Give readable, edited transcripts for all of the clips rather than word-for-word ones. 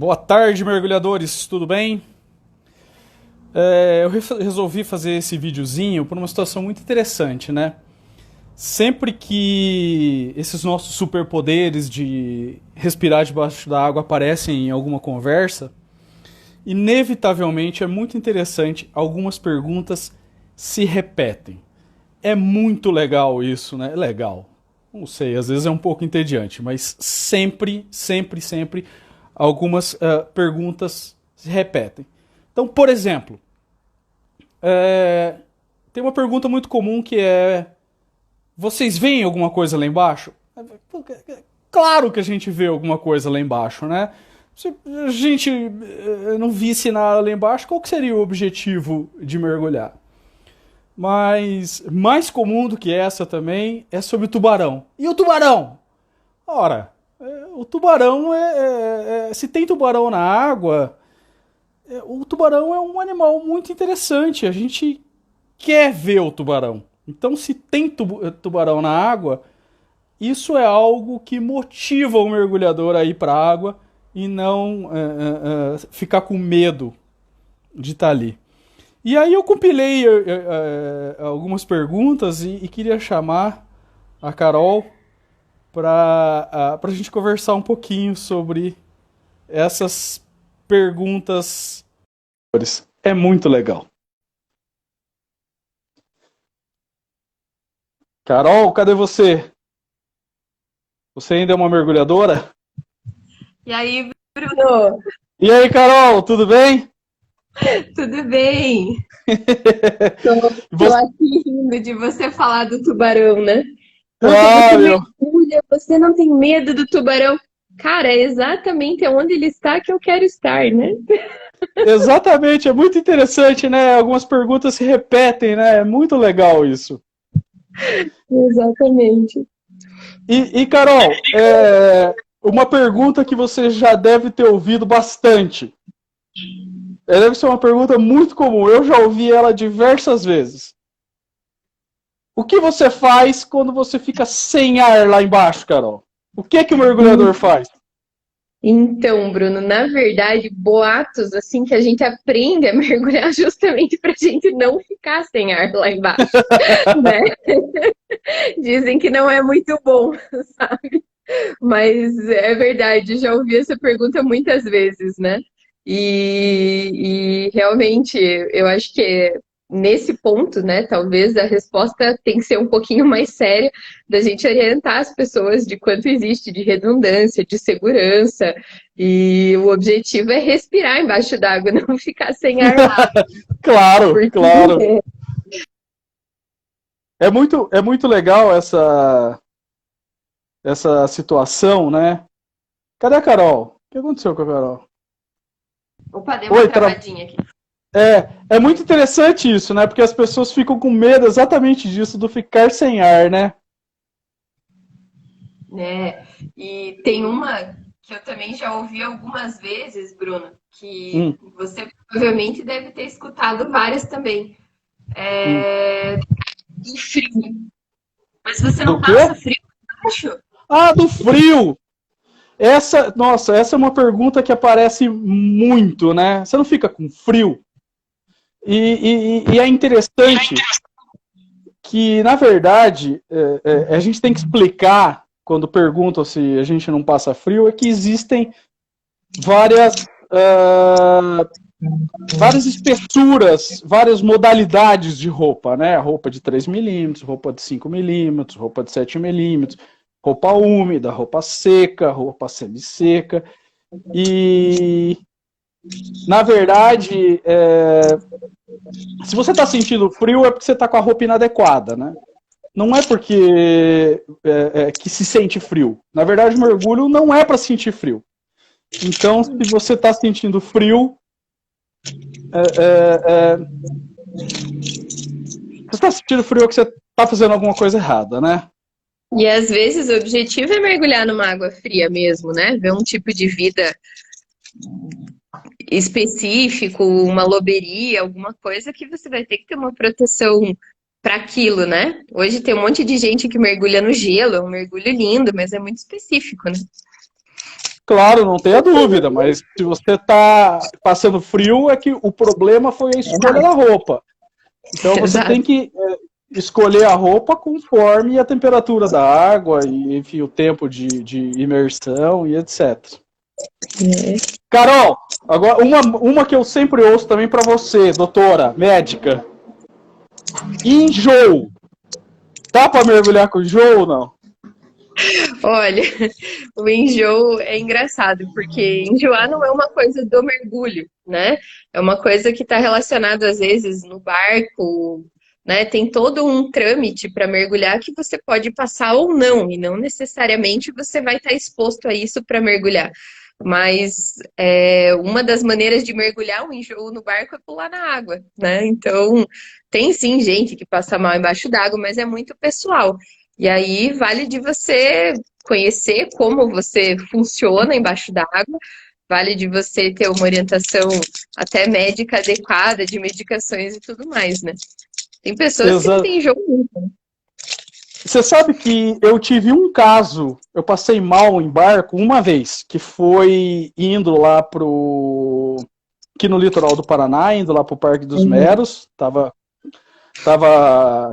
Boa tarde, mergulhadores, tudo bem? Eu resolvi fazer esse videozinho por uma situação muito interessante, né? Sempre que esses nossos superpoderes de respirar debaixo da água aparecem em alguma conversa, inevitavelmente é muito interessante, algumas perguntas se repetem. É muito legal isso, né? Legal. Não sei, às vezes é um pouco entediante, mas sempre algumas perguntas se repetem. Então, por exemplo, tem uma pergunta muito comum que é: vocês veem alguma coisa lá embaixo? Claro que a gente vê alguma coisa lá embaixo, né? Se a gente não visse nada lá embaixo, qual que seria o objetivo de mergulhar? Mas mais comum do que essa também é sobre o tubarão. E o tubarão? Ora, o tubarão se tem tubarão na água, o tubarão é um animal muito interessante. A gente quer ver o tubarão. Então, se tem tubarão na água, isso é algo que motiva o mergulhador a ir para a água e não ficar com medo de estar ali. E aí eu compilei algumas perguntas e queria chamar a Carol para a gente conversar um pouquinho sobre essas perguntas. É muito legal. Carol, cadê você? Você ainda é uma mergulhadora? E aí, Bruno, E aí, Carol, tudo bem? tudo bem? Tô Você... aqui rindo de você falar do tubarão, né? Nossa, Ah, você meu. mergulha, você não tem medo do tubarão. Cara, é exatamente onde ele está que eu quero estar, né? Exatamente, é muito interessante, né? Algumas perguntas se repetem, né? É muito legal isso. Exatamente. Carol, uma pergunta que você já deve ter ouvido bastante. Deve ser uma pergunta muito comum. Eu já ouvi ela diversas vezes. O que você faz quando você fica sem ar lá embaixo, Carol? O que o mergulhador faz? Então, Bruno, na verdade, boatos assim que a gente aprende a mergulhar justamente para a gente não ficar sem ar lá embaixo, né? Dizem que não é muito bom, sabe? Mas é verdade, já ouvi essa pergunta muitas vezes, né? E realmente eu acho que nesse ponto, né, talvez a resposta tem que ser um pouquinho mais séria, da gente orientar as pessoas de quanto existe de redundância, de segurança, e o objetivo é respirar embaixo d'água, não ficar sem ar lá. Claro, Porque claro. É muito legal essa situação, né? Cadê a Carol? O que aconteceu com a Carol? Opa, deu uma Oi, travadinha aqui. é muito interessante isso, né? Porque as pessoas ficam com medo exatamente disso, do ficar sem ar, né? Né? E tem uma que eu também já ouvi algumas vezes, Bruno, que Hum, você provavelmente deve ter escutado várias também. hum. Do frio. Mas você Do não quê? passa frio, acho? Ah, do frio! Nossa, essa é uma pergunta que aparece muito, né? Você não fica com frio? E é interessante que, na verdade, a gente tem que explicar, quando perguntam se a gente não passa frio, é que existem várias, uh, várias espessuras, várias modalidades de roupa, né? Roupa de 3 milímetros, roupa de 5 milímetros, roupa de 7 milímetros, roupa úmida, roupa seca, roupa semi-seca. E, na verdade, se você está sentindo frio, é porque você está com a roupa inadequada, né? Não é porque que se sente frio. Na verdade, o mergulho não é para sentir frio. Então, se você está sentindo frio, você está sentindo frio é que você está fazendo alguma coisa errada, né? E às vezes o objetivo é mergulhar numa água fria mesmo, né? Ver um tipo de vida específico, uma loberia, alguma coisa que você vai ter que ter uma proteção para aquilo, né? Hoje tem um monte de gente que mergulha no gelo, é um mergulho lindo, mas é muito específico, né? Claro, não tenha dúvida, mas se você está passando frio, é que o problema foi a escolha da roupa. Então você Exato. tem que escolher a roupa conforme a temperatura da água e, enfim, o tempo de imersão e etc. Carol, agora uma que eu sempre ouço também para você, doutora, médica. Enjoo. Dá para mergulhar com enjoo ou não? Olha, o enjoo é engraçado, porque enjoar não é uma coisa do mergulho, né? É uma coisa que está relacionada, às vezes, no barco, né? Tem todo um trâmite para mergulhar que você pode passar ou não, e não necessariamente você vai estar exposto a isso para mergulhar. Mas uma das maneiras de mergulhar um enjoo no barco é pular na água, né? Então, tem sim gente que passa mal embaixo d'água, mas é muito pessoal. E aí vale de você conhecer como você funciona embaixo d'água, vale de você ter uma orientação até médica adequada, de medicações e tudo mais, né? Tem pessoas que não têm jogo nunca. Você sabe que eu tive um caso, eu passei mal em barco uma vez, que foi indo lá aqui no litoral do Paraná, indo lá pro Parque dos Meros,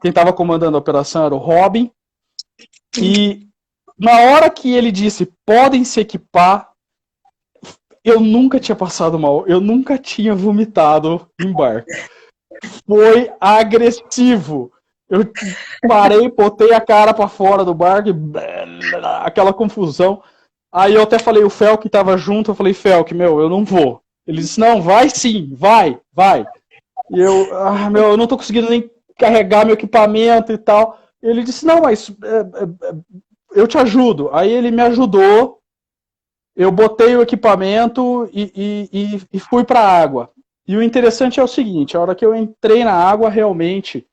quem estava comandando a operação era o Robin, e na hora que ele disse, podem se equipar, eu nunca tinha passado mal, eu nunca tinha vomitado em barco. Foi agressivo. Eu parei, botei a cara para fora do barco, aquela confusão. Aí eu até falei, o Fel que tava junto, eu falei, Fel, eu não vou. Ele disse, não, vai sim, vai. E eu não tô conseguindo nem carregar meu equipamento e tal. Ele disse, não, mas eu te ajudo. Aí ele me ajudou, eu botei o equipamento e fui para a água. E o interessante é o seguinte, a hora que eu entrei na água, realmente,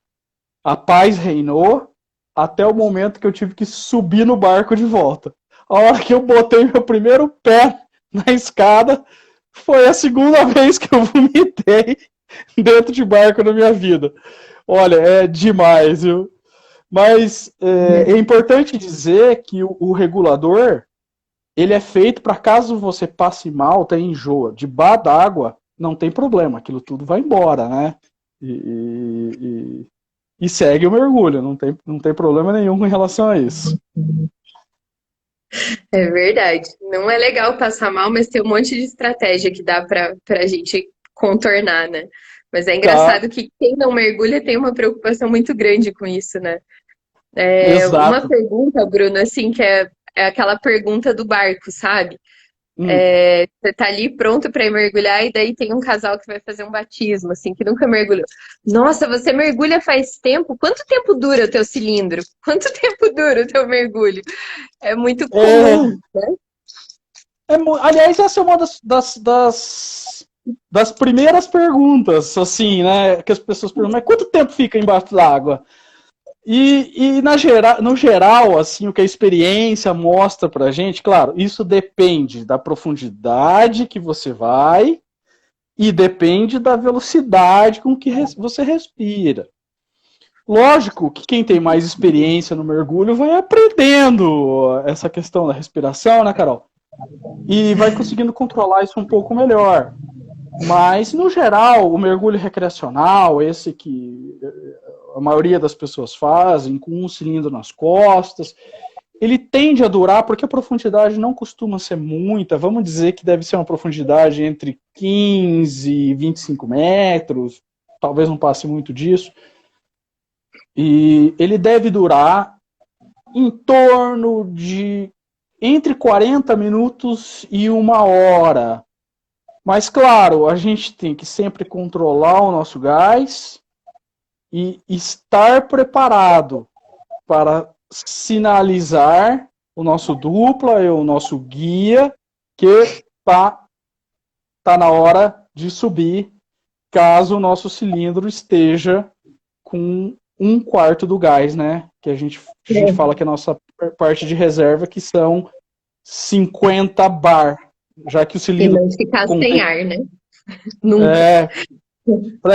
a paz reinou até o momento que eu tive que subir no barco de volta. A hora que eu botei meu primeiro pé na escada, foi a segunda vez que eu vomitei dentro de barco na minha vida. Olha, é demais, viu? Mas é importante dizer que o regulador, ele é feito para caso você passe mal, tenha enjoa, debaixo d'água, não tem problema, aquilo tudo vai embora, né? E segue o mergulho, não tem problema nenhum com relação a isso. É verdade. Não é legal passar mal, mas tem um monte de estratégia que dá pra gente contornar, né? Mas é engraçado que quem não mergulha tem uma preocupação muito grande com isso, né? Uma Exato. pergunta, Bruno, assim, que é aquela pergunta do barco, sabe? Você tá ali pronto para ir mergulhar e daí tem um casal que vai fazer um batismo, assim, que nunca mergulhou. Nossa, você mergulha faz tempo? Quanto tempo dura o teu cilindro? Quanto tempo dura o teu mergulho? É muito comum, né? Aliás, essa é uma das primeiras perguntas, assim, né? Que as pessoas perguntam, mas quanto tempo fica embaixo d'água? E no geral, assim, o que a experiência mostra pra gente, claro, isso depende da profundidade que você vai e depende da velocidade com que você respira. Lógico que quem tem mais experiência no mergulho vai aprendendo essa questão da respiração, né, Carol? E vai conseguindo controlar isso um pouco melhor. Mas, no geral, o mergulho recreacional, esse que a maioria das pessoas fazem, com um cilindro nas costas, ele tende a durar porque a profundidade não costuma ser muita. Vamos dizer que deve ser uma profundidade entre 15 e 25 metros, talvez não passe muito disso. E ele deve durar em torno de entre 40 minutos e 1 hora. Mas, claro, a gente tem que sempre controlar o nosso gás e estar preparado para sinalizar o nosso dupla e o nosso guia que tá na hora de subir, caso o nosso cilindro esteja com 1/4 do gás, né? Que a gente fala que é a nossa parte de reserva, que são 50 bar. Já que o cilindro. E não ficar sem ar, né? Nunca.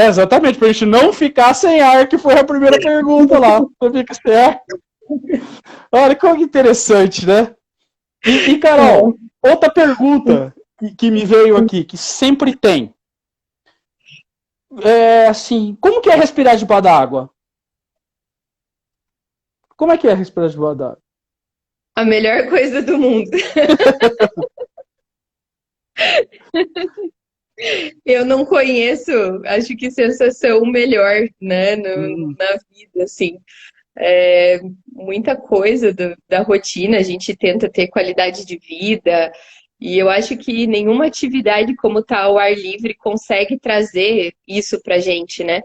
Exatamente, pra gente não ficar sem ar, que foi a primeira pergunta lá. Você fica sem ar. Olha como interessante, né? E Carol, Outra pergunta que me veio aqui, que sempre tem. É assim, como que é respirar debaixo d'água? Como é que é respirar debaixo d'água? A melhor coisa do mundo. Eu não conheço, acho que sensação melhor, né, Hum, na vida, assim. É, muita coisa da rotina, a gente tenta ter qualidade de vida, e eu acho que nenhuma atividade como tá ao ar livre consegue trazer isso pra gente, né?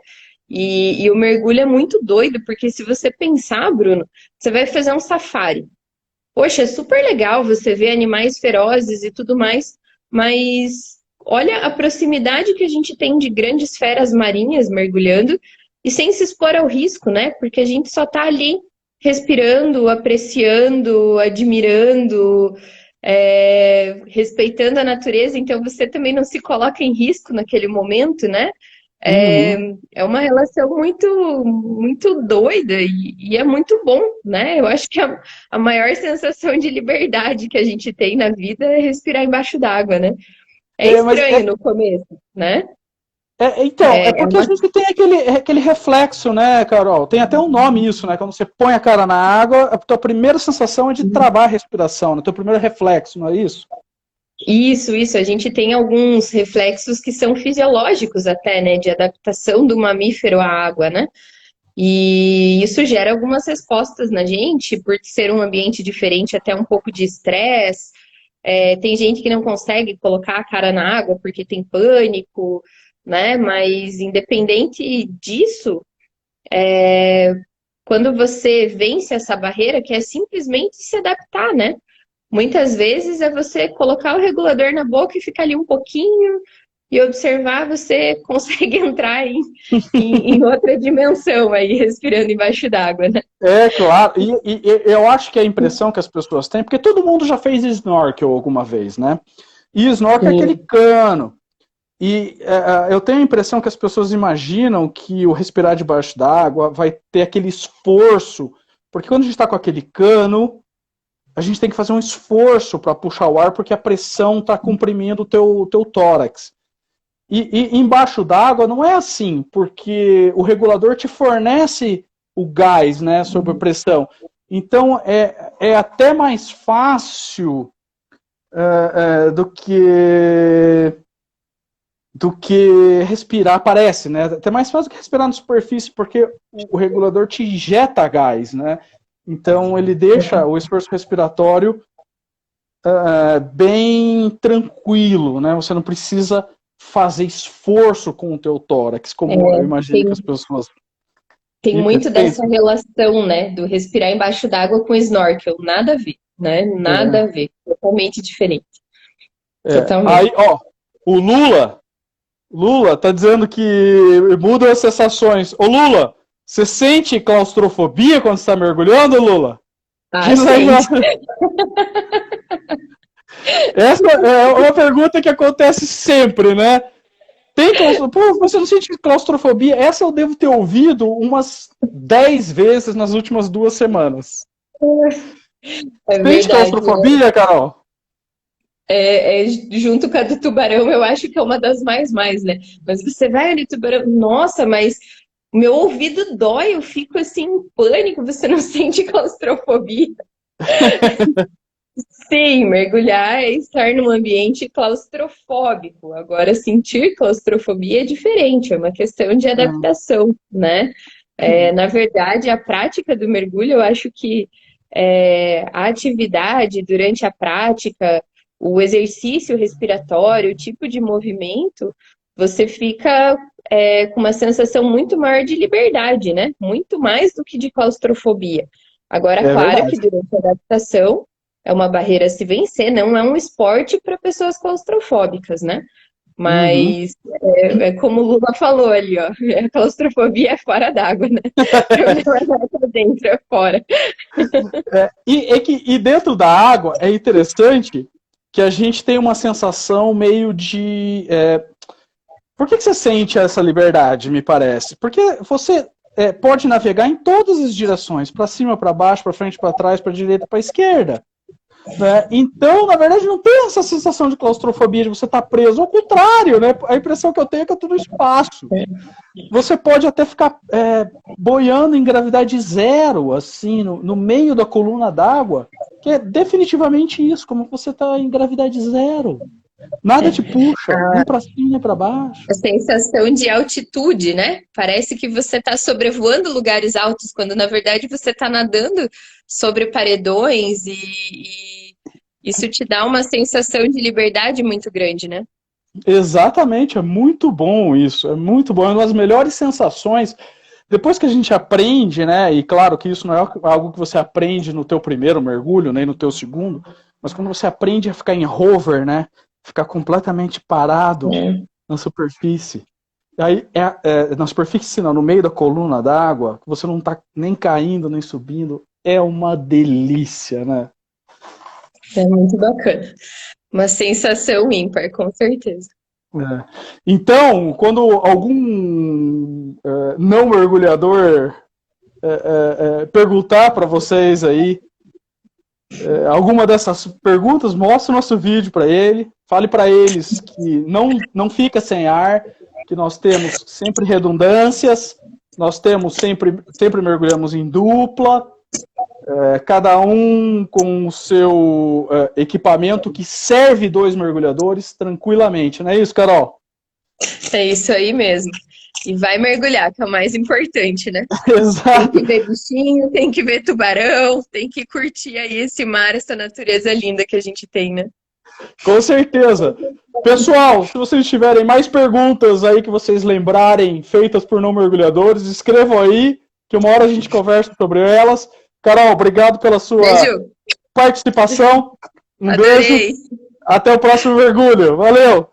E o mergulho é muito doido, porque se você pensar, Bruno, você vai fazer um safari. Poxa, é super legal você ver animais ferozes e tudo mais, mas olha a proximidade que a gente tem de grandes feras marinhas mergulhando e sem se expor ao risco, né? Porque a gente só tá ali respirando, apreciando, admirando, respeitando a natureza, então você também não se coloca em risco naquele momento, né? É, uhum. é uma relação muito doida e é muito bom, né? Eu acho que a maior sensação de liberdade que a gente tem na vida é respirar embaixo d'água, né? É Mas estranho no começo, né? então, é É porque a uma... gente tem aquele reflexo, né, Carol? Tem até um nome isso, né? Quando você põe a cara na água, a tua primeira sensação é de travar a respiração, né? Teu primeiro reflexo, não é isso? Isso. A gente tem alguns reflexos que são fisiológicos até, né? De adaptação do mamífero à água, né? E isso gera algumas respostas na gente, por ser um ambiente diferente, até um pouco de estresse. Tem gente que não consegue colocar a cara na água porque tem pânico, né? Mas independente disso, quando você vence essa barreira, que é simplesmente se adaptar, né? Muitas vezes é você colocar o regulador na boca e ficar ali um pouquinho e observar, você consegue entrar em outra dimensão aí, respirando embaixo d'água, né? É, claro. E eu acho que a impressão que as pessoas têm, porque todo mundo já fez snorkel alguma vez, né? E snorkel é aquele Sim. cano. E eu tenho a impressão que as pessoas imaginam que o respirar debaixo d'água vai ter aquele esforço, porque quando a gente está com aquele cano, a gente tem que fazer um esforço para puxar o ar, porque a pressão está comprimindo o teu tórax. E embaixo d'água não é assim, porque o regulador te fornece o gás, né, sob a pressão. Então é até mais fácil do que respirar, parece, né? Até mais fácil do que respirar na superfície, porque o regulador te injeta gás, né? Então ele deixa o esforço respiratório bem tranquilo, né? Você não precisa fazer esforço com o teu tórax, como eu imagino que Tem, as pessoas tem muito dessa pensam. relação, né, do respirar embaixo d'água com snorkel, nada a ver, né? Nada a É, ver, totalmente diferente, totalmente. Aí, ó, o Lula tá dizendo que mudam as sensações. Ô Lula, você sente claustrofobia quando está mergulhando, Lula? Ah, Diz aí, sente. essa é uma pergunta que acontece sempre, né? Tem claustrofobia? Pô, você não sente claustrofobia? Essa eu devo ter ouvido umas 10 vezes nas últimas 2 semanas. É Sente verdade. claustrofobia, Carol? Junto com a do tubarão, eu acho que é uma das mais, né? Mas você vai ali, tubarão, nossa, mas meu ouvido dói, eu fico assim em pânico, você não sente claustrofobia? Sim, mergulhar é estar num ambiente claustrofóbico. Agora, sentir claustrofobia é diferente, é uma questão de adaptação, né? Na verdade, a prática do mergulho, eu acho que a atividade durante a prática, o exercício respiratório, o tipo de movimento, você fica com uma sensação muito maior de liberdade, né? Muito mais do que de claustrofobia. Agora, É claro que verdade. durante a adaptação é uma barreira a se vencer, não é um esporte para pessoas claustrofóbicas, né? Uhum. Mas é como o Lula falou ali, ó, a claustrofobia é fora d'água, né? O problema não é pra dentro, é fora. E dentro da água é interessante que a gente tem uma sensação meio de. Por que você sente essa liberdade, me parece? Porque você pode navegar em todas as direções, para cima, para baixo, para frente, para trás, para direita, para esquerda. né? Então, na verdade, não tem essa sensação de claustrofobia, de você estar preso. Ao contrário, né? A impressão que eu tenho é que é tudo espaço. Você pode até ficar boiando em gravidade zero, assim, no meio da coluna d'água, que é definitivamente isso, como você está em gravidade zero. Nada te puxa, nem para cima, nem para baixo. A sensação de altitude, né? Parece que você está sobrevoando lugares altos, quando na verdade você está nadando sobre paredões e isso te dá uma sensação de liberdade muito grande, né? Exatamente, é muito bom isso, é muito bom, é uma das melhores sensações. Depois que a gente aprende, né, e claro que isso não é algo que você aprende no teu primeiro mergulho, nem no teu segundo, mas quando você aprende a ficar em hover, né, ficar completamente parado na superfície, aí na superfície não, no meio da coluna d'água, você não tá nem caindo, nem subindo, é uma delícia, né? É muito bacana. Uma sensação ímpar, com certeza. Então, quando algum não mergulhador perguntar para vocês aí alguma dessas perguntas, mostre o nosso vídeo para ele, fale para eles que não fica sem ar, que nós temos sempre redundâncias, nós temos sempre mergulhamos em dupla, cada um com o seu equipamento que serve 2 mergulhadores tranquilamente, não é isso, Carol? É isso aí mesmo. E vai mergulhar, que é o mais importante, né? Exato. Tem que ver bichinho, tem que ver tubarão, tem que curtir aí esse mar, essa natureza linda que a gente tem, né? Com certeza. Pessoal, se vocês tiverem mais perguntas aí que vocês lembrarem, feitas por não mergulhadores, escrevam aí, que uma hora a gente conversa sobre elas. Carol, obrigado pela sua participação. Um Adorei. beijo. Até o próximo mergulho. Valeu!